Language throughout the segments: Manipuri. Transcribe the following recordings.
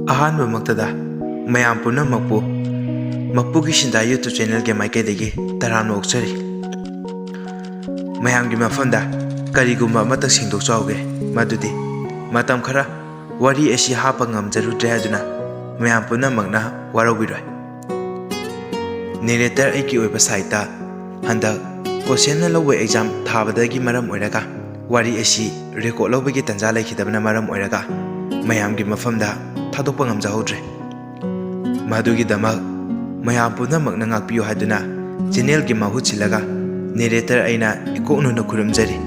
ꯑꯍꯥꯟꯕꯃꯛꯇꯗ ꯃꯌꯥꯝ ꯄꯨꯝꯅꯃꯛꯄꯨ ꯃꯄꯨꯒꯤ ꯁꯤꯟꯗꯥ ꯌꯨꯇ꯭ꯌꯨꯕ ꯆꯦꯅꯦꯜꯒꯤ ꯃꯥꯏꯀꯩꯗꯒꯤ ꯇꯔꯥꯝꯅ ꯑꯣꯛꯆꯔꯤ꯫ ꯃꯌꯥꯝꯒꯤ ꯃꯐꯝꯗ ꯀꯔꯤꯒꯨꯝꯕ ꯑꯃꯠꯇ ꯁꯦꯡꯗꯣꯛꯆꯍꯧꯒꯦ, ꯃꯗꯨꯗꯤ ꯃꯇꯝ ꯈꯔ ꯋꯥꯔꯤ ꯑꯁꯤ ꯍꯥꯞꯄ ꯉꯝꯖꯔꯨꯗ꯭ꯔꯦ ꯍꯥꯏꯗꯨꯅ ꯃꯌꯥꯝ ꯄꯨꯝꯅꯃꯛꯅ ꯋꯥꯔꯧꯕꯤꯔꯣꯏ꯫ ꯅꯦꯔꯦꯇꯔ ꯑꯩꯒꯤ ꯑꯣꯏꯕ ꯁꯥꯏꯠꯇ ꯍꯟꯗꯛ ꯀꯣꯁꯦꯟꯅ ꯂꯧꯕ ꯑꯦꯛꯖꯥꯝ ꯊꯥꯕꯗꯒꯤ ꯃꯔꯝ ꯑꯣꯏꯔꯒ ꯋꯥꯔꯤ ꯑꯁꯤ ꯔꯦꯀꯣꯔꯗ ꯂꯧꯕꯒꯤ ꯇꯟꯖꯥ ꯂꯩꯈꯤꯗꯕꯅ ꯃꯔꯝ ꯑꯣꯏꯔꯒ ꯃꯌꯥꯝꯒꯤ ꯃꯐꯝꯗ ꯊꯥꯗꯣꯛꯄ ꯉꯝꯖꯍꯧꯗ꯭ꯔꯦ꯫ ꯃꯗꯨꯒꯤꯗꯃꯛ ꯃꯌꯥꯝ ꯄꯨꯝꯅꯃꯛꯅ ꯉꯥꯛꯄꯤꯌꯨ ꯍꯥꯏꯗꯨꯅ ꯆꯦꯅꯦꯜꯒꯤ ꯃꯍꯨꯠ ꯁꯤꯜꯂꯒ ꯅꯦꯔꯦꯇꯔ ꯑꯩꯅ ꯏꯀꯣꯛꯅꯨꯅ ꯈꯨꯔꯨꯝꯖꯔꯤ꯫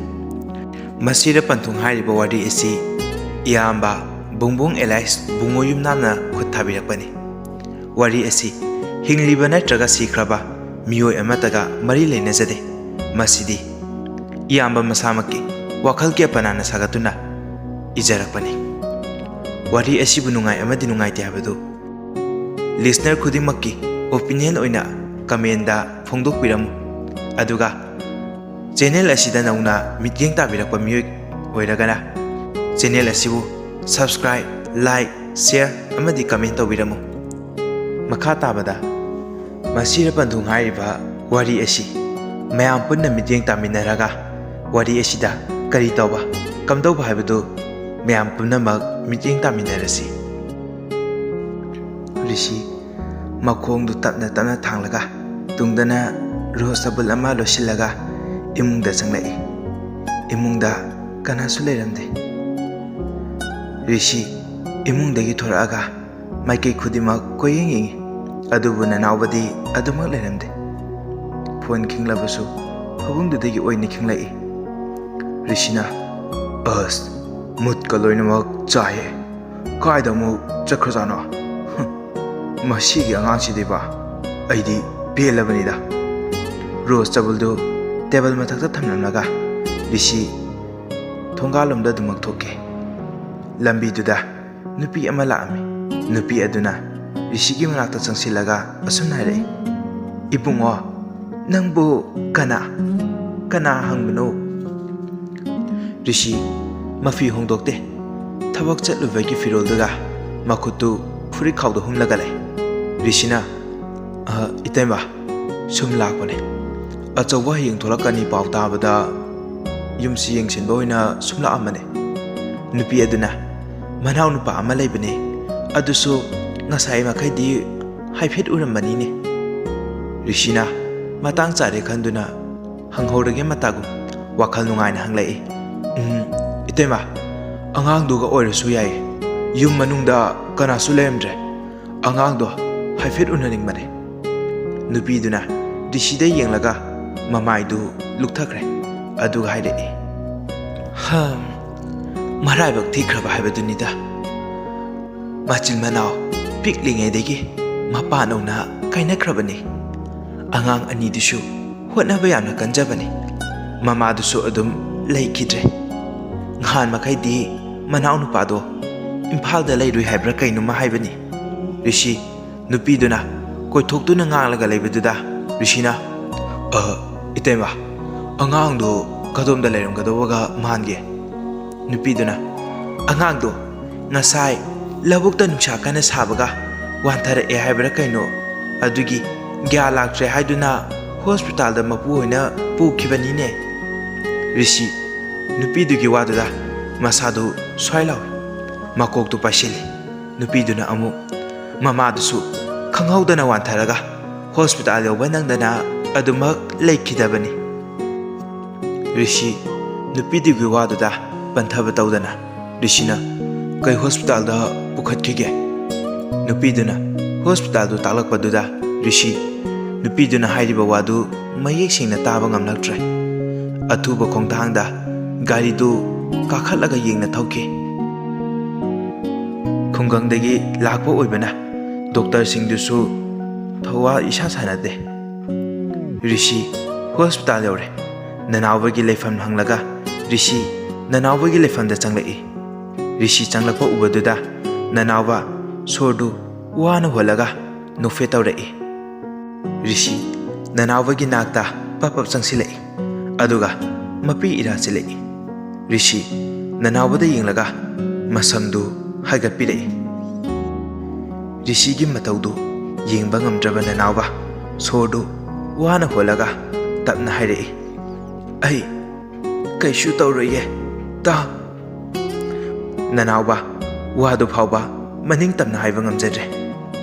ꯃꯁꯤꯗ ꯄꯟꯊꯨꯡ ꯍꯥꯏꯔꯤꯕ ꯋꯥꯔꯤ ꯑꯁꯤ ꯏꯌꯥꯝꯕ ꯕꯨꯡꯕꯨꯡ ꯑꯦꯂꯥꯏꯁ ꯕꯨꯡꯉꯣ ꯌꯨꯝꯅꯥꯝꯅ ꯈꯨꯠ ꯊꯥꯕꯤꯔꯛꯄꯅꯤ꯫ ꯋꯥꯔꯤ ꯑꯁꯤ ꯍꯤꯡꯂꯤꯕ ꯅꯠꯇ꯭ꯔꯒ ꯁꯤꯈ꯭ꯔꯕ ꯃꯤꯑꯣꯏ ꯑꯃꯠꯇꯒ ꯃꯔꯤ ꯂꯩꯅꯖꯗꯦ꯫ ꯃꯁꯤꯗꯤ ꯏꯌꯥꯝꯕ ꯃꯁꯥꯃꯛꯀꯤ ꯋꯥꯈꯜꯒꯤ ꯑꯄꯅꯥꯅ ꯁꯥꯒꯠꯇꯨꯅ ꯏꯖꯔꯛꯄꯅꯤ꯫ ꯋꯥꯔꯤ ꯑꯁꯤꯕꯨ ꯅꯨꯡꯉꯥꯏ ꯑꯃꯗꯤ ꯅꯨꯡꯉꯥꯏꯇꯦ ꯍꯥꯏꯕꯗꯨ ꯂꯤꯁꯅꯔ ꯈꯨꯗꯤꯡꯃꯛꯀꯤ ꯑꯣꯄꯤꯅꯤꯌꯟ ꯑꯣꯏꯅ ꯀꯃꯦꯟꯗ ꯐꯣꯡꯗꯣꯛꯄꯤꯔꯝꯃꯨ꯫ ꯑꯗꯨꯒ ꯆꯦꯅꯦꯜ ꯑꯁꯤꯗ ꯅꯧꯅ ꯃꯤꯠꯌꯦꯡ ꯇꯥꯕꯤꯔꯛꯄ ꯃꯤꯑꯣꯏ ꯑꯣꯏꯔꯒꯅ ꯆꯦꯅꯦꯜ ꯑꯁꯤꯕꯨ ꯁꯕꯁꯀ꯭ꯔꯥꯏꯕ, ꯂꯥꯏꯛ, ꯁꯦꯌꯔ ꯑꯃꯗꯤ ꯀꯃꯦꯟ ꯇꯧꯕꯤꯔꯝꯃꯨ꯫ ꯃꯈꯥ ꯇꯥꯕꯗ ꯃꯁꯤꯗ ꯄꯟꯊꯨꯡ ꯍꯥꯏꯔꯤꯕ ꯋꯥꯔꯤ ꯑꯁꯤ ꯃꯌꯥꯝ ꯄꯨꯟꯅ ꯃꯤꯠꯌꯦꯡ ꯇꯥꯃꯤꯟꯅꯔꯒ ꯋꯥꯔꯤ ꯑꯁꯤꯗ ꯀꯔꯤ ꯇꯧꯕ ꯀꯝꯗꯧꯕ ꯍꯥꯏꯕꯗꯨ ꯃꯌꯥꯝ ꯄꯨꯝꯅꯃꯛ ꯃꯤꯠꯌꯦꯡ ꯇꯥꯃꯤꯟꯅꯔꯁꯤ꯫ ꯔꯤꯁꯤ ꯃꯈꯣꯡꯗꯨ ꯇꯞꯅ ꯇꯞꯅ ꯊꯥꯡꯂꯒ ꯇꯨꯡꯗꯅ ꯔꯣꯁ ꯇꯕꯨꯜ ꯑꯃ ꯂꯣꯠꯁꯤꯜꯂꯒ ꯏꯃꯨꯡꯗ ꯆꯪꯂꯛꯏ꯫ ꯏꯃꯨꯡꯗ ꯀꯅꯥꯁꯨ ꯂꯩꯔꯝꯗꯦ꯫ ꯔꯤꯁꯤ ꯏꯃꯨꯡꯗꯒꯤ ꯊꯣꯔꯛꯑꯒ ꯃꯥꯏꯀꯩ ꯈꯨꯗꯤꯡꯃꯛ ꯀꯣꯏꯌꯦꯡ ꯌꯦꯡꯉꯤ, ꯑꯗꯨꯕꯨ ꯅꯅꯥꯎꯕꯗꯤ ꯑꯗꯨꯃꯛ ꯂꯩꯔꯝꯗꯦ꯫ ꯐꯣꯟ ꯈꯤꯡꯂꯕꯁꯨ ꯐꯃꯨꯡꯗꯨꯗꯒꯤ ꯑꯣꯏꯅ ꯈꯤꯡꯂꯛꯏ꯫ ꯔꯤꯁꯤꯅ ꯑꯁ ꯃꯨꯠꯀ ꯂꯣꯏꯅꯃꯛ ꯆꯥꯏꯌꯦ, ꯀꯥꯏꯗ ꯑꯃꯨꯛ ꯆꯠꯈ꯭ꯔꯖꯥꯠꯅꯣ? ꯃꯁꯤꯒꯤ ꯑꯉꯥꯡꯁꯤꯗꯤꯕ ꯑꯩꯗꯤ ꯄꯦꯜꯂꯕꯅꯤꯗ꯫ ꯔꯣꯁ ꯇꯕꯨꯜꯗꯨ ꯇꯦꯕꯜ ꯃꯊꯛꯇ ꯊꯝꯂꯝꯂꯒ ꯔꯤꯁꯤ ꯊꯣꯡꯒꯥꯜꯂꯣꯝꯗ ꯑꯗꯨꯃꯛ ꯊꯣꯛꯈꯤ꯫ ꯂꯝꯕꯤꯗꯨꯗ ꯅꯨꯄꯤ ꯑꯃ ꯂꯥꯛꯑꯝꯃꯤ꯫ ꯅꯨꯄꯤ ꯑꯗꯨꯅ ꯔꯤꯁꯤꯒꯤ ꯃꯅꯥꯛꯇ ꯆꯪꯁꯤꯜꯂꯒ ꯑꯁꯨꯝꯅ ꯍꯥꯏꯔꯛꯏ, "ꯏꯕꯨꯡꯉꯣ, ꯅꯪꯕꯨ ꯀꯅꯥ ꯍꯪꯕꯅꯣ?" ꯔꯤꯁꯤ ꯃꯐꯤ ꯍꯣꯡꯗꯣꯛꯇꯦ꯫ ꯊꯕꯛ ꯆꯠꯂꯨꯕꯒꯤ ꯐꯤꯔꯣꯜꯗꯨꯒ ꯃꯈꯨꯠꯇꯨ ꯐꯨꯔꯤꯠꯈꯥꯎꯗ ꯍꯨꯝꯂꯒ ꯂꯩ꯫ ꯔꯤꯁꯤꯅ "ꯏꯇꯩꯃ, ꯁꯨꯝ ꯂꯥꯛꯄꯅꯦ꯫ ꯑꯆꯧꯕ ꯍꯌꯦꯡ ꯊꯣꯛꯂꯛꯀꯅꯤ ꯄꯥꯎ ꯇꯥꯕꯗ ꯌꯨꯝꯁꯤ ꯌꯦꯡꯁꯤꯟꯕ ꯑꯣꯏꯅ ꯁꯨꯝ ꯂꯥꯛꯑꯝꯕꯅꯦ." ꯅꯨꯄꯤ ꯑꯗꯨꯅ "ꯃꯅꯥꯎ ꯅꯨꯄꯥ ꯑꯃ ꯂꯩꯕꯅꯦ, ꯑꯗꯨꯁꯨ ꯉꯁꯥꯏ ꯃꯈꯩꯗꯤ ꯍꯥꯏꯐꯦꯠ ꯎꯔꯝꯕꯅꯤꯅꯦ." ꯔꯤꯁꯤꯅ ꯃꯇꯥꯡ ꯆꯥꯔꯦ ꯈꯟꯗꯨꯅ ꯍꯪꯍꯧꯔꯒꯦ ꯃꯇꯥꯒꯨꯝ ꯋꯥꯈꯜ ꯅꯨꯡꯉꯥꯏꯅ ꯍꯪꯂꯛꯏ, "ꯏꯇꯩꯃ, ꯑꯉꯥꯡꯗꯨꯒ ꯑꯣꯏꯔꯁꯨ ꯌꯥꯏꯌꯦ꯫ ꯌꯨꯝ ꯃꯅꯨꯡꯗ ꯀꯅꯥꯁꯨ ꯂꯩꯔꯝꯗ꯭ꯔꯦ꯫ ꯑꯉꯥꯡꯗꯣ ꯍꯥꯏꯐꯦꯠ ꯎꯅꯅꯤꯡꯕꯅꯦ." ꯅꯨꯄꯤꯗꯨꯅ ꯔꯤꯁꯤꯗ ꯌꯦꯡꯂꯒ ꯃꯃꯥꯏꯗꯨ lukthakhre aduga hairei maraibak thikraba haibadunida machil manau piklingedagi mapanona kainakrabani angang ani disu hotnaba yamna kanjabani mama dusu adum leikidre ngan makaidi manau nupado imphal da leirui haibra kainuma haibani rishi nupiduna koithokduna nganglaga leibaduda rishina itema angang do kadom da leiram gadoga mange nupiduna angang do ngasai labukta nungsa kana sabaga wanthara e haibra kaino adugi gya laktre haiduna hospital da mapu hoina pukibani ne rishi nupidugi waduda masadu soilaw makok tu pasili nupiduna amu mama dusu khanghaudana wantharaga hospital yobanangdana adumak leikidabani rishi nupidugi waduda panthaba tawdana rishina kai hospital da pukhatkige nupiduna hospital du taklakpaduda rishi nupiduna hairiba wadu mayek singna taba ngamlaktre athuba khongthangda gari du kakhatlaga yengna thauki khungangdagi lakpa oibana doctor singdusu thawa isa sanade rishi hospital yore nanawagi leifam hanglaga rishi nanawagi leifam da changlai rishi changlakpa ubaduda nanawa sordu wana holaga nufe tawrai rishi nanawagi nakta papap changsilai aduga mapi ira chilai rishi nanawada yenglaga masamdu hagatpirai ꯔꯤꯁꯤꯒꯤ ꯃꯇꯧꯗꯨ ꯌꯦꯡꯕ ꯉꯝꯗ꯭ꯔꯕ ꯅꯅꯥꯎꯕ ꯁꯣꯔꯗꯨ ꯋꯥꯅ ꯍꯣꯜꯂꯒ ꯇꯞꯅ ꯍꯥꯏꯔꯛꯏ, "ꯑꯩ ꯀꯩꯁꯨ ꯇꯧꯔꯣꯏꯌꯦ ꯇꯥ." ꯅꯅꯥꯎꯕ ꯋꯥꯗꯨ ꯐꯥꯎꯕ ꯃꯅꯤꯡ ꯇꯝꯅ ꯍꯥꯏꯕ ꯉꯝꯖꯗ꯭ꯔꯦ꯫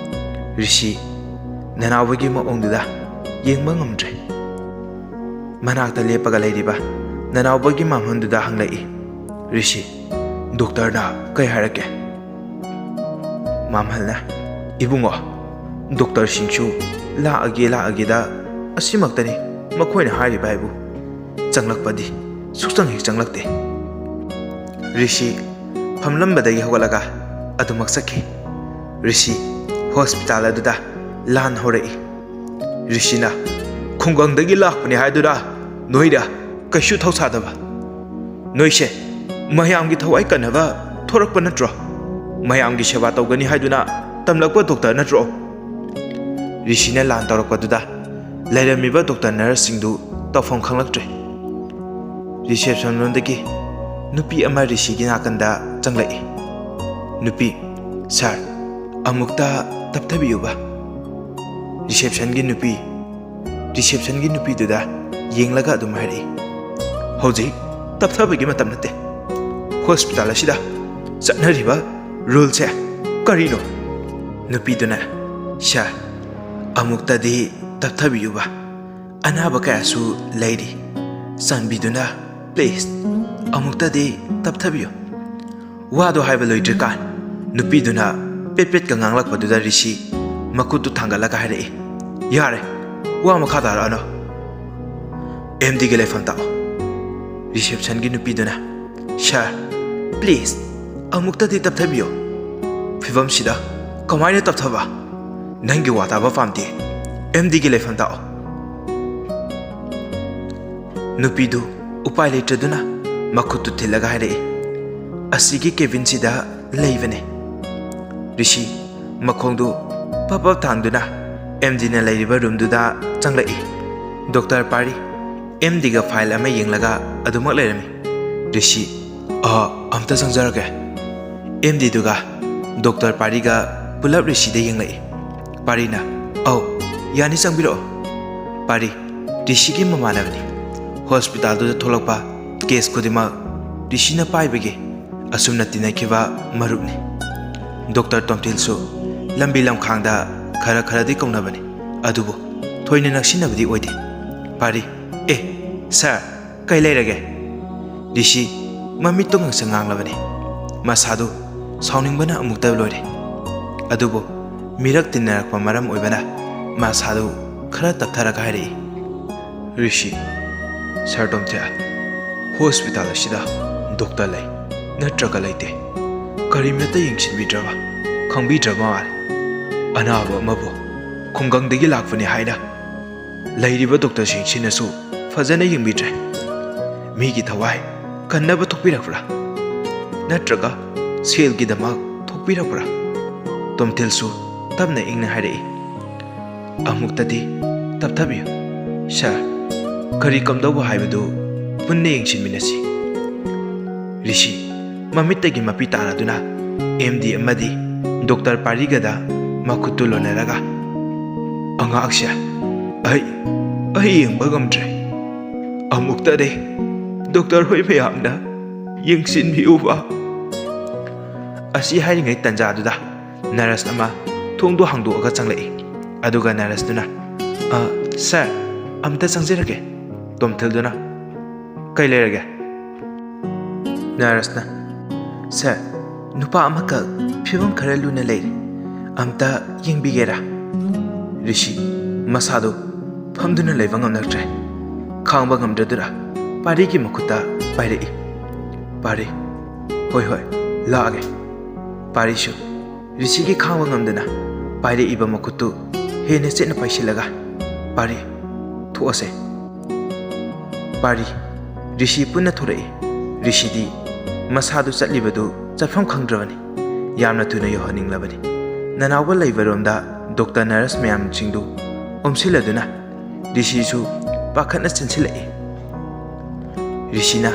ꯔꯤꯁꯤ ꯅꯅꯥꯎꯕꯒꯤ ꯃꯑꯣꯡꯗꯨꯗ ꯌꯦꯡꯕ ꯉꯝꯗ꯭ꯔꯦ꯫ ꯃꯅꯥꯛꯇ ꯂꯦꯞꯄꯒ ꯂꯩꯔꯤꯕ ꯅꯅꯥꯎꯕꯒꯤ ꯃꯥꯝꯍꯟꯗꯨꯗ ꯍꯪꯂꯛꯏ, "ꯔꯤꯁꯤ, ꯗꯣꯛꯇꯔꯅ ꯀꯩ ꯍꯥꯏꯔꯛꯀꯦ?" ꯃꯥꯝꯍꯜꯅ, "ꯏꯕꯨꯡꯉꯣ, ꯗꯣꯛꯇꯔꯁꯤꯡꯁꯨ ꯂꯥꯛꯑꯒꯦꯗ ꯑꯁꯤꯃꯛꯇꯅꯤ ꯃꯈꯣꯏꯅ ꯍꯥꯏꯔꯤꯕ ꯍꯥꯏꯕꯨ, ꯆꯪꯂꯛꯄꯗꯤ ꯁꯨꯛꯆꯪ ꯍꯦꯛ ꯆꯪꯂꯛꯇꯦ." ꯔꯤꯁꯤ ꯐꯝꯂꯝꯕꯗꯒꯤ ꯍꯧꯒꯠꯂꯒ ꯑꯗꯨꯃꯛ ꯆꯠꯈꯤ꯫ ꯔꯤꯁꯤ ꯍꯣꯁꯄꯤꯇꯥꯜ ꯑꯗꯨꯗ ꯂꯥꯟ ꯍꯧꯔꯛꯏ꯫ ꯔꯤꯁꯤꯅ, "ꯈꯨꯡꯒꯪꯗꯒꯤ ꯂꯥꯛꯄꯅꯤ ꯍꯥꯏꯗꯨꯅ ꯅꯣꯏꯅ ꯀꯩꯁꯨ ꯊꯧꯁꯥꯗꯕ? ꯅꯣꯏꯁꯦ ꯃꯌꯥꯝꯒꯤ ꯊꯋꯥꯏ ꯀꯟꯅꯕ ꯊꯣꯔꯛꯄ ꯅꯠꯇ꯭ꯔꯣ? ꯃꯌꯥꯝꯒꯤ ꯁꯦꯕꯥ ꯇꯧꯒꯅꯤ ꯍꯥꯏꯗꯨꯅ ꯇꯝꯂꯛꯄ ꯗꯣꯛꯇꯔ ꯅꯠꯇ꯭ꯔꯣ?" ꯔꯤꯁꯤꯅ ꯂꯥꯟ ꯇꯧꯔꯛꯄꯗꯨꯗ ꯂꯩꯔꯝꯃꯤꯕ ꯗꯣꯛꯇꯔ ꯅꯔꯁꯁꯤꯡꯗꯨ ꯇꯧꯐꯝ ꯈꯪꯂꯛꯇ꯭ꯔꯦ꯫ ꯔꯤꯁꯦꯞꯁꯟ ꯔꯣꯝꯗꯒꯤ ꯅꯨꯄꯤ ꯑꯃ ꯔꯤꯁꯤꯒꯤ ꯅꯥꯀꯟꯗ ꯆꯪꯂꯛꯏ꯫ ꯅꯨꯄꯤ, "ꯁꯥꯔ, ꯑꯃꯨꯛꯇ ꯇꯞꯊꯕꯤꯌꯨꯕ." ꯔꯤꯁꯦꯞꯁꯟꯒꯤ ꯅꯨꯄꯤꯗꯨꯗ ꯌꯦꯡꯂꯒ ꯑꯗꯨꯝ ꯍꯥꯏꯔꯛꯏ, "ꯍꯧꯖꯤꯛ ꯇꯞꯊꯕꯒꯤ ꯃꯇꯝ ꯅꯠꯇꯦ. ꯍꯣꯁꯄꯤꯇꯥꯜ ꯑꯁꯤꯗ ꯆꯠꯅꯔꯤꯕ ꯔꯨꯜꯁꯦ ꯀꯔꯤꯅꯣ?" ꯅꯨꯄꯤꯗꯨꯅ, "ꯁꯥꯔ, ꯑꯃꯨꯛꯇꯗꯤ ꯇꯞꯊꯕꯤꯌꯨꯕ. ꯑꯅꯥꯕ ꯀꯌꯥꯁꯨ ꯂꯩꯔꯤ. ꯆꯥꯟꯕꯤꯗꯨꯅ ꯄ꯭ꯂꯤꯖ ꯑꯃꯨꯛꯇꯗꯤ ꯇꯞꯊꯕꯤꯌꯨ." ꯋꯥꯗꯣ ꯍꯥꯏꯕ ꯂꯣꯏꯗ꯭ꯔꯤꯀꯥꯟ ꯅꯨꯄꯤꯗꯨꯅ ꯄꯦꯠꯄꯦꯠꯀ ꯉꯥꯡꯂꯛꯄꯗꯨꯗ ꯔꯤꯁꯤ ꯃꯈꯨꯠꯇꯨ ꯊꯥꯡꯒꯠꯂꯒ ꯍꯥꯏꯔꯛꯏ, "ꯌꯥꯔꯦ, ꯋꯥ ꯃꯈꯥ ꯇꯥꯔꯛꯑꯅꯣ. MDꯒꯤ ꯂꯩꯐꯝ ꯇꯥꯛꯑꯣ." ꯔꯤꯁꯦꯞꯁꯟꯒꯤ ꯅꯨꯄꯤꯗꯨꯅ, "ꯁꯥꯔ, ꯄ꯭ꯂꯤꯖ ꯑꯃꯨꯛꯇꯗꯤ ꯇꯞꯊꯕꯤꯌꯨ. ꯐꯤꯚꯝꯁꯤꯗ ꯀꯃꯥꯏꯅ ꯇꯞꯊꯕ? ꯅꯪꯒꯤ ꯋꯥ ꯇꯥꯕ ꯄꯥꯝꯗꯦ. MDꯒꯤ ꯂꯩꯐꯝ ꯇꯥꯛꯑꯣ." ꯅꯨꯄꯤꯗꯨ ꯎꯄꯥꯏ ꯂꯩꯇ꯭ꯔꯗꯨꯅ ꯃꯈꯨꯠꯇꯨ ꯊꯤꯜꯂꯒ ꯍꯥꯏꯔꯛꯏ, "ꯑꯁꯤꯒꯤ ꯀꯦꯕꯤꯟꯁꯤꯗ ꯂꯩꯕꯅꯦ." ꯔꯤꯁꯤ ꯃꯈꯣꯡꯗꯨ ꯄꯞ ꯊꯥꯡꯗꯨꯅ MDꯅ ꯂꯩꯔꯤꯕ ꯔꯨꯝꯗꯨꯗ ꯆꯪꯂꯛꯏ꯫ ꯗꯣꯛꯇꯔ ꯄꯥꯔꯤ MDꯒ ꯐꯥꯏꯜ ꯑꯃ ꯌꯦꯡꯂꯒ ꯑꯗꯨꯃꯛ ꯂꯩꯔꯝꯃꯤ꯫ ꯔꯤꯁꯤ, "ꯑꯝꯇ ꯆꯪꯖꯔꯒꯦ." MDꯗꯨꯒ ꯗꯣꯛꯇꯔ ꯄꯥꯔꯤꯒ ꯄꯨꯂꯞ ꯔꯤꯁꯤꯗ ꯌꯦꯡꯂꯛꯏ꯫ ꯄꯥꯔꯤꯅ, "ꯑꯧ, ꯌꯥꯅꯤ, ꯆꯪꯕꯤꯔꯛꯑꯣ." ꯄꯥꯔꯤ ꯔꯤꯁꯤꯒꯤ ꯃꯃꯥꯟꯅꯕꯅꯤ꯫ ꯍꯣꯁꯄꯤꯇꯥꯜꯗꯨꯗ ꯊꯣꯛꯂꯛꯄ ꯀꯦꯁ ꯈꯨꯗꯤꯡꯃꯛ ꯔꯤꯁꯤꯅ ꯄꯥꯏꯕꯒꯤ ꯑꯁꯨꯝꯅ ꯇꯤꯟꯅꯈꯤꯕ ꯃꯔꯨꯞꯅꯤ꯫ ꯗꯣꯛꯇꯔ ꯇꯣꯝꯊꯤꯜꯁꯨ ꯂꯝꯕꯤ ꯂꯝꯈꯥꯡꯗ ꯈꯔꯗꯤ ꯀꯧꯅꯕꯅꯤ, ꯑꯗꯨꯕꯨ ꯊꯣꯏꯅ ꯅꯛꯁꯤꯟꯅꯕꯗꯤ ꯑꯣꯏꯗꯦ꯫ ꯄꯥꯔꯤ, "ꯁꯥꯔ, ꯀꯩ ꯂꯩꯔꯒꯦ?" ꯔꯤꯁꯤ ꯃꯃꯤꯠꯇꯨ ꯉꯥꯡꯁꯪ ꯉꯥꯡꯂꯕꯅꯤ꯫ ꯃꯁꯥꯗꯨ ꯁꯥꯎꯅꯤꯡꯕꯅ ꯑꯃꯨꯛꯇ ꯂꯣꯏꯔꯦ꯫ ꯑꯗꯨꯕꯨ ꯃꯤꯔꯛ ꯇꯤꯟꯅꯔꯛꯄ ꯃꯔꯝ ꯑꯣꯏꯕꯅ ꯃꯁꯥꯗꯨ ꯈꯔ ꯇꯞꯊꯔꯒ ꯍꯥꯏꯔꯛꯏ, "ꯔꯤꯁꯤ, ꯁꯥꯔ ꯇꯣꯝꯊꯤꯜ, ꯍꯣꯁꯄꯤꯇꯥꯜ ꯑꯁꯤꯗ ꯗꯣꯛꯇꯔ ꯂꯩ ꯅꯠꯇ꯭ꯔꯒ ꯂꯩꯇꯦ ꯀꯔꯤꯃꯠꯇ ꯌꯦꯡꯁꯤꯟꯕꯤꯗ꯭ꯔꯕ ꯈꯪꯕꯤꯗ꯭ꯔꯕ ꯃꯥꯜꯂꯦ. ꯑꯅꯥꯕ ꯑꯃꯕꯨ ꯈꯨꯡꯒꯪꯗꯒꯤ ꯂꯥꯛꯄꯅꯤ ꯍꯥꯏꯅ ꯂꯩꯔꯤꯕ ꯗꯣꯛꯇꯔꯁꯤꯡꯁꯤꯅꯁꯨ ꯐꯖꯅ ꯌꯦꯡꯕꯤꯗ꯭ꯔꯦ. ꯃꯤꯒꯤ ꯊꯋꯥꯏ ꯀꯟꯅꯕ ꯊꯣꯛꯄꯤꯔꯛꯄ꯭ꯔꯥ ꯅꯠꯇ꯭ꯔꯒ ꯁꯦꯜꯒꯤꯗꯃꯛ ꯊꯣꯛꯄꯤꯔꯛꯄ꯭ꯔꯥ?" ꯇꯣꯝꯊꯤꯜꯁꯨ ꯇꯞꯅ ꯏꯪꯅ ꯍꯥꯏꯔꯛꯏ, "ꯑꯃꯨꯛꯇꯗꯤ ꯇꯞꯊꯕꯤꯌꯨ ꯁꯥꯔ. ꯀꯔꯤ ꯀꯝꯗꯧꯕ ꯍꯥꯏꯕꯗꯨ ꯄꯨꯟꯅ ꯌꯦꯡꯁꯤꯟꯃꯤꯟꯅꯁꯤ." ꯔꯤꯁꯤ ꯃꯃꯤꯠꯇꯒꯤ ꯃꯄꯤ ꯇꯥꯔꯗꯨꯅ MD ꯑꯃꯗꯤ ꯗꯣꯛꯇꯔ ꯄꯥꯔꯤꯒꯗ ꯃꯈꯨꯠꯇꯨ ꯂꯣꯟꯅꯔꯒ, "ꯑꯉꯥꯡꯁꯦ ꯑꯩ ꯌꯦꯡꯕ ꯉꯝꯗ꯭ꯔꯦ. ꯑꯃꯨꯛꯇꯗꯤ ꯗꯣꯛꯇꯔ ꯍꯣꯏ ꯃꯌꯥꯝꯅ ꯌꯦꯡꯁꯤꯟꯕꯤꯌꯨꯕ." ꯑꯁꯤ ꯍꯥꯏꯔꯤꯉꯩ ꯇꯟꯖꯥꯗꯨꯗ ꯅꯔꯁ ꯑꯃ ꯊꯣꯡꯗꯨ ꯍꯥꯡꯗꯣꯛꯑꯒ ꯆꯪꯂꯛꯏ꯫ ꯑꯗꯨꯒ ꯅꯔꯁꯇꯨꯅ, "ꯁꯥꯔ, ꯑꯝꯇ ꯆꯪꯖꯔꯒꯦ." ꯇꯣꯝꯊꯤꯜꯗꯨꯅ, "ꯀꯩ ꯂꯩꯔꯒꯦ?" ꯅꯔꯁꯅ, "ꯁꯥꯔ, ꯅꯨꯄꯥ ꯑꯃꯈꯛ ꯐꯤꯚꯝ ꯈꯔ ꯂꯨꯅ ꯂꯩꯔꯤ. ꯑꯝꯇ ꯌꯦꯡꯕꯤꯒꯦꯔꯥ?" ꯔꯤꯁꯤ ꯃꯁꯥꯗꯨ ꯐꯝꯗꯨꯅ ꯂꯩꯕ ꯉꯝꯂꯛꯇ꯭ꯔꯦ꯫ ꯈꯥꯡꯕ ꯉꯝꯗ꯭ꯔꯗꯨꯅ ꯄꯥꯔꯤꯒꯤ ꯃꯈꯨꯠꯇ ꯄꯥꯏꯔꯛꯏ꯫ ꯄꯥꯔꯤ, "ꯍꯣꯏ, ꯂꯥꯛꯑꯒꯦ." ꯄꯥꯔꯤꯁꯨ ꯔꯤꯁꯤꯒꯤ ꯈꯥꯡꯕ ꯉꯝꯗꯅ ꯄꯥꯏꯔꯛꯏꯕ ꯃꯈꯨꯠꯇꯨ ꯍꯦꯟꯅ ꯆꯦꯠꯅ ꯄꯥꯏꯁꯤꯜꯂꯒ, "ꯄꯥꯔꯤ, ꯊꯣꯛꯑꯁꯦ." ꯄꯥꯔꯤ ꯔꯤꯁꯤ ꯄꯨꯟꯅ ꯊꯣꯔꯛꯏ꯫ ꯔꯤꯁꯤꯗꯤ ꯃꯁꯥꯗꯨ ꯆꯠꯂꯤꯕꯗꯨ ꯆꯠꯐꯝ ꯈꯪꯗ꯭ꯔꯕꯅꯤ꯫ ꯌꯥꯝꯅ ꯊꯨꯅ ꯌꯧꯍꯟꯅꯤꯡꯂꯕꯅꯤ꯫ ꯅꯅꯥꯎꯕ ꯂꯩꯕꯔꯣꯝꯗ ꯗꯣꯛꯇꯔ ꯅꯔꯁ ꯃꯌꯥꯝꯁꯤꯡꯗꯨ ꯑꯣꯝꯁꯤꯜꯂꯗꯨꯅ ꯔꯤꯁꯤꯁꯨ ꯄꯥꯈꯠꯅ ꯆꯦꯟꯁꯤꯜꯂꯛꯏ꯫ ꯔꯤꯁꯤꯅ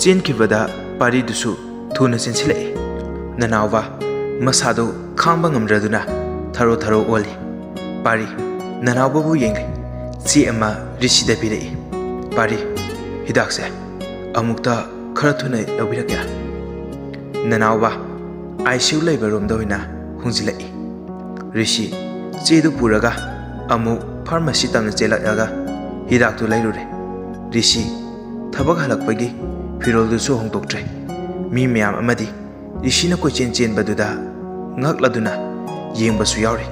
ꯆꯦꯟꯈꯤꯕꯗ ꯄꯥꯔꯤꯗꯨꯁꯨ ꯊꯨꯅ ꯆꯦꯟꯁꯤꯜꯂꯛꯏ꯫ ꯅꯅꯥꯎꯕ ꯃꯁꯥꯗꯨ ꯈꯥꯡꯕ ꯉꯝꯗ꯭ꯔꯗꯨꯅ ꯊꯔꯣ ꯊꯔꯣ ꯑꯣꯜꯂꯤ꯫ ꯄꯥꯔꯤ, ꯅꯅꯥꯎꯕꯕꯨ ꯌꯦꯡꯂꯤ꯫ ꯆꯦ ꯑꯃ ꯔꯤꯁꯤꯗ ꯄꯤꯔꯛꯏ꯫ ꯄꯥꯔꯤ, ꯍꯤꯗꯥꯛꯁꯦ ꯑꯃꯨꯛꯇ ꯈꯔ ꯊꯨꯅ ꯂꯧꯕꯤꯔꯛꯀꯦꯔꯥ? ꯅꯅꯥꯎꯕ ICU ꯂꯩꯕ ꯔꯨꯝꯗ ꯑꯣꯏꯅ ꯍꯣꯡꯖꯤꯜꯂꯛꯏ꯫ ꯔꯤꯁꯤ ꯆꯦꯗꯨ ꯄꯨꯔꯒ ꯑꯃꯨꯛ ꯐꯥꯔꯃꯥꯁꯤ ꯇꯝꯅ ꯆꯦꯜꯂꯛꯂꯒ ꯍꯤꯗꯥꯛꯇꯨ ꯂꯩꯔꯨꯔꯦ꯫ ꯔꯤꯁꯤ ꯊꯕꯛ ꯍꯜꯂꯛꯄꯒꯤ ꯐꯤꯔꯣꯜꯗꯨꯁꯨ ꯍꯣꯡꯗꯣꯛꯇ꯭ꯔꯦ꯫ ꯃꯤ ꯃꯌꯥꯝ ꯑꯃꯗꯤ ꯔꯤꯁꯤꯅ ꯀꯣꯏꯆꯦꯟ ꯆꯦꯟꯕꯗꯨꯗ ꯉꯛꯂꯗꯨꯅ ꯌꯦꯡꯕꯁꯨ ꯌꯥꯎꯔꯤ꯫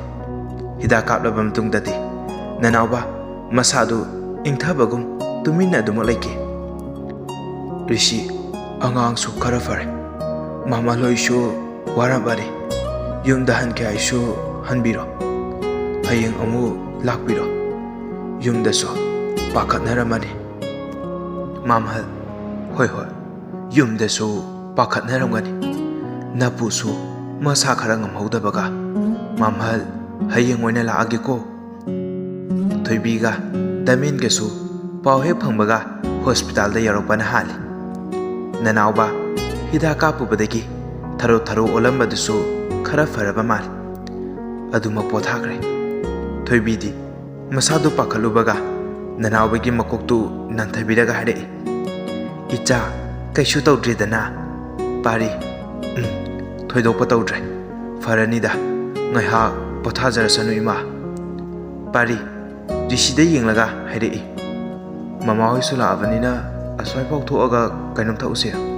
ꯍꯤꯗꯥꯛ ꯀꯥꯞꯂꯕ ꯃꯇꯨꯡꯗꯗꯤ ꯅꯅꯥꯎꯕ ꯃꯁꯥꯗꯨ ꯏꯪꯊꯕꯒꯨꯝ ꯇꯨꯃꯤꯟꯅ ꯑꯗꯨꯃꯛ ꯂꯩꯈꯤ꯫ ꯔꯤꯁꯤ ꯑꯉꯥꯡꯁꯨ ꯈꯔ ꯐꯔꯦ꯫ ꯃꯃꯥꯂꯣꯏꯁꯨ ꯋꯥꯔꯝꯃꯅꯤ꯫ ꯌꯨꯝꯗ ꯍꯟꯒꯦ ꯍꯥꯏꯁꯨ ꯍꯟꯕꯤꯔꯣ꯫ ꯍꯌꯦꯡ ꯑꯃꯨꯛ ꯂꯥꯛꯄꯤꯔꯣ꯫ ꯌꯨꯝꯗꯁꯨ ꯄꯥꯈꯠꯅꯔꯝꯃꯅꯤ꯫ ꯃꯥꯝꯍꯜ: ꯍꯣꯏ ꯍꯣꯏ, ꯌꯨꯝꯗꯁꯨ ꯄꯥꯈꯠꯅꯔꯝꯒꯅꯤ꯫ ꯅꯄꯨꯁꯨ ꯃꯁꯥ ꯈꯔ ꯉꯝꯍꯧꯗꯕꯒ꯫ ꯃꯥꯝꯍꯜ, ꯍꯌꯦꯡ ꯑꯣꯏꯅ ꯂꯥꯛꯑꯒꯦꯀꯣ꯫ ꯊꯣꯏꯕꯤꯒ ꯗꯃꯦꯟꯒꯁꯨ ꯄꯥꯎ ꯍꯦꯛ ꯐꯪꯕꯒ ꯍꯣꯁꯄꯤꯇꯥꯜꯗ ꯌꯧꯔꯛꯄꯅ ꯍꯥꯜꯂꯤ꯫ ꯅꯅꯥꯎꯕ ꯍꯤꯗꯥꯛ ꯀꯥꯞꯄꯨꯕꯗꯒꯤ ꯊꯔꯣ ꯊꯔꯣ ꯑꯣꯜꯂꯝꯕꯗꯨꯁꯨ ꯈꯔ ꯐꯔꯕ ꯃꯥꯜꯂꯤ꯫ ꯑꯗꯨꯃꯛ ꯄꯣꯊꯥꯈ꯭ꯔꯦ꯫ ꯊꯣꯏꯕꯤꯗꯤ ꯃꯁꯥꯗꯨ ꯄꯥꯈꯠꯂꯨꯕꯒ ꯅꯅꯥꯎꯕꯒꯤ ꯃꯀꯣꯛꯇꯨ ꯅꯟꯊꯕꯤꯔꯒ ꯍꯥꯏꯔꯛꯏ꯫ ꯏꯆꯥ, ꯀꯩꯁꯨ ꯇꯧꯗ꯭ꯔꯤꯗꯅ? ꯄꯥꯔꯤ: ꯊꯣꯏꯗꯣꯛꯄ ꯇꯧꯗ꯭ꯔꯦ꯫ ꯐꯔꯅꯤꯗ, ꯉꯥꯏꯍꯥꯛ ꯄꯣꯊꯥꯖꯔꯁꯅꯨ ꯏꯃꯥ꯫ ꯄꯥꯔꯤ ꯔꯤꯁꯤꯗ ꯌꯦꯡꯂꯒ ꯍꯥꯏꯔꯛꯏ꯫ ꯃꯃꯥꯍꯣꯏꯁꯨ ꯂꯥꯛꯑꯕꯅꯤꯅ ꯑꯁ꯭ꯋꯥꯏꯐꯥꯎ ꯊꯣꯛꯑꯒ ꯀꯩꯅꯣꯝ ꯊꯛꯎꯁꯦ꯫